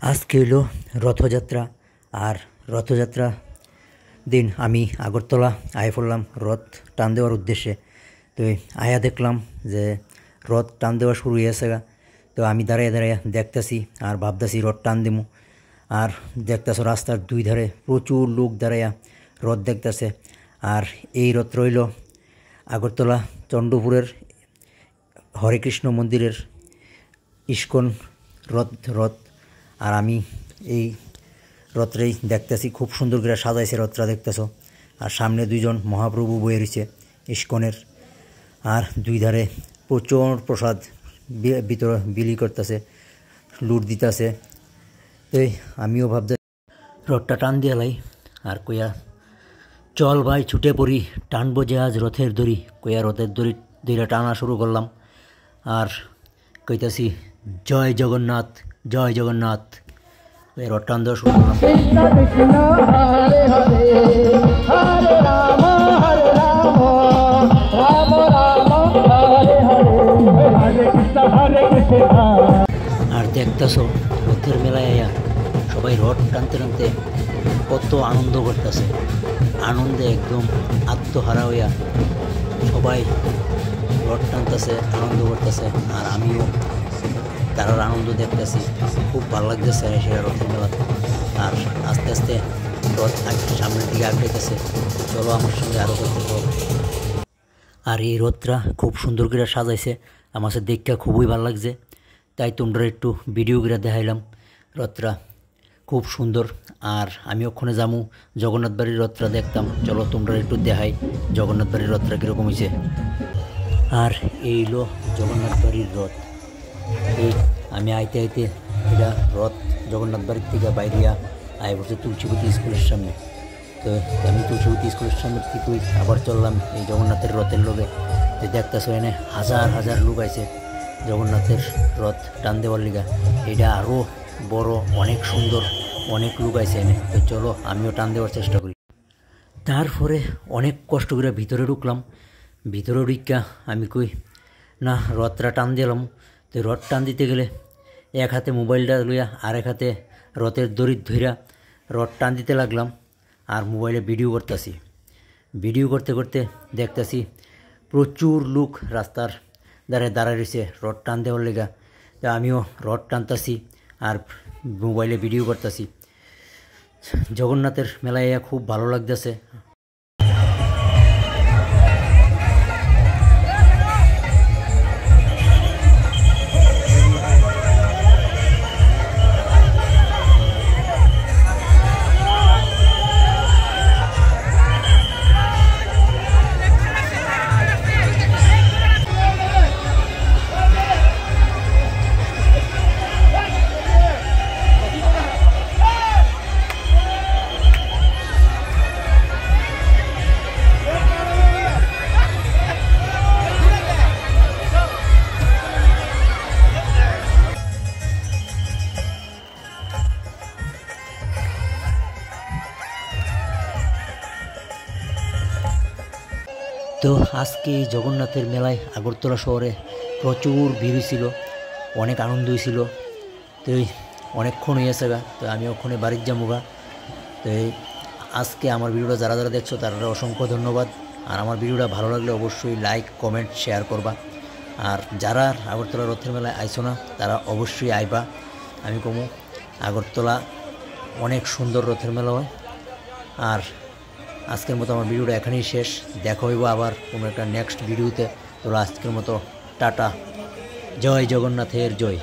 আজকে হইল রথযাত্রা। আর রথযাত্রা দিন আমি আগরতলা আয়া পড়লাম রথ টান দেওয়ার উদ্দেশ্যে। তো আয়া দেখলাম যে রথ টান দেওয়া শুরু হয়েছে। তো আমি দাঁড়াইয়া দাঁড়াইয়া দেখতেছি আর ভাবতেছি রথ টান দিমু। আর দেখতেছো রাস্তার দুই ধারে প্রচুর লোক দাঁড়াইয়া রথ দেখতেছে। আর এই রথ রইল আগরতলা চন্দ্রপুরের হরেকৃষ্ণ মন্দিরের ইস্কন রথ। আর আমি এই রথটাই দেখতেছি, খুব সুন্দর করে সাজাইছে রথটা দেখতেছো। আর সামনে দুইজন মহাপ্রভু বয়ে রয়েছে ইস্কনের। আর দুই ধারে প্রচুর প্রসাদ ভিতরে বিলি করতেছে, লুট দিতেছে। এই আমিও ভাবতে রথটা টান দিয়ালাই আর কইয়া চল ভাই ছুটে পড়ি, টানবো যে আজ রথের দড়ি। কইয়া রথের দড়িটা টানা শুরু করলাম আর কইতাছি জয় জগন্নাথ, জয় জগন্নাথ। রথ টান দেওয়া শুরু করলাম। আর দেখতেছো রথের মেলায় আয়া সবাই রথ টানতে টানতে কত আনন্দ করতেছে। আনন্দে একদম আত্মহারা হইয়া সবাই রথ টানতেছে, আনন্দ করতেছে। আর আমিও তারার আনন্দ দেখতেছি, খুব ভালো লাগতেছে সেটা রথের মেলাতে। আর আস্তে আস্তে রথ সামনের দিকে আগাইতেছে। চলো আমার সঙ্গে আরও করতে হবে। আর এই রথটা খুব সুন্দর করে সাজাইছে, আমার সাথে দেখতে খুবই ভালো লাগছে। তাই তোমরা একটু ভিডিও করে দেখাইলাম। রথটা খুব সুন্দর। আর আমি ওখানে যাবো জগন্নাথ বাড়ির রথটা দেখতাম। চলো তোমরা একটু দেখাই জগন্নাথ বাড়ির রথটা কীরকম হয়েছে। আর এই হলো জগন্নাথ বাড়ির রথ। এই আমি আইতে আইতে এটা রথ জগন্নাথ বাড়ির থেকে বাইরিয়া আয় বসে তুলসীপতি স্কুলের সামনে। তো আমি তুলসীপতি স্কুলের সামনে থেকে আবার চললাম এই জগন্নাথের রথের লোকে। তো দেখতেছো এনে হাজার হাজার লোক আছে জগন্নাথের রথ টান দেওয়ার লিগা। এটা আরও বড়, অনেক সুন্দর, অনেক লোক আছে এনে। তো চলো আমিও টান দেওয়ার চেষ্টা করি। তারপরে অনেক কষ্ট করে ভিতরে ঢুকলাম। ভিতরে ঢুকা আমি কই না রথটা টান দিলাম। তো রথ টান দিতে গেলে এক হাতে মোবাইলটা লইয়া আর এক হাতে রথের দড়ি ধইরা রথ টান দিতে লাগলাম। আর মোবাইলে ভিডিও করতেছি। ভিডিও করতে করতে দেখতেছি প্রচুর লোক রাস্তার দাঁড়ায় রয়েছে রথ টান দেওয়ার লেগা। তা আমিও রথ টানতেছি আর মোবাইলে ভিডিও করতেছি। জগন্নাথের মেলায় খুব ভালো লাগতেছে। তো আজকে এই জগন্নাথের মেলায় আগরতলা শহরে প্রচুর ভিড় ছিল, অনেক আনন্দ হয়েছিল। তো অনেকক্ষণ হয়েছে গা। তো আমি ওখানে বাড়ির যাবো গা। তো আজকে আমার ভিডিওটা যারা যারা দেখছো তারা অসংখ্য ধন্যবাদ। আর আমার ভিডিওটা ভালো লাগলে অবশ্যই লাইক, কমেন্ট, শেয়ার করবা। আর যারা আগরতলা রথের মেলায় আইসো না তারা অবশ্যই আইবা। আমি কমু আগরতলা অনেক সুন্দর রথের মেলা হয়। আর আজকের মতো আমার ভিডিওটা এখানেই শেষ। দেখা হইব আবার কোনো একটা নেক্সট ভিডিওতে। তো আজকের মতো টাটা, জয় জগন্নাথের জয়।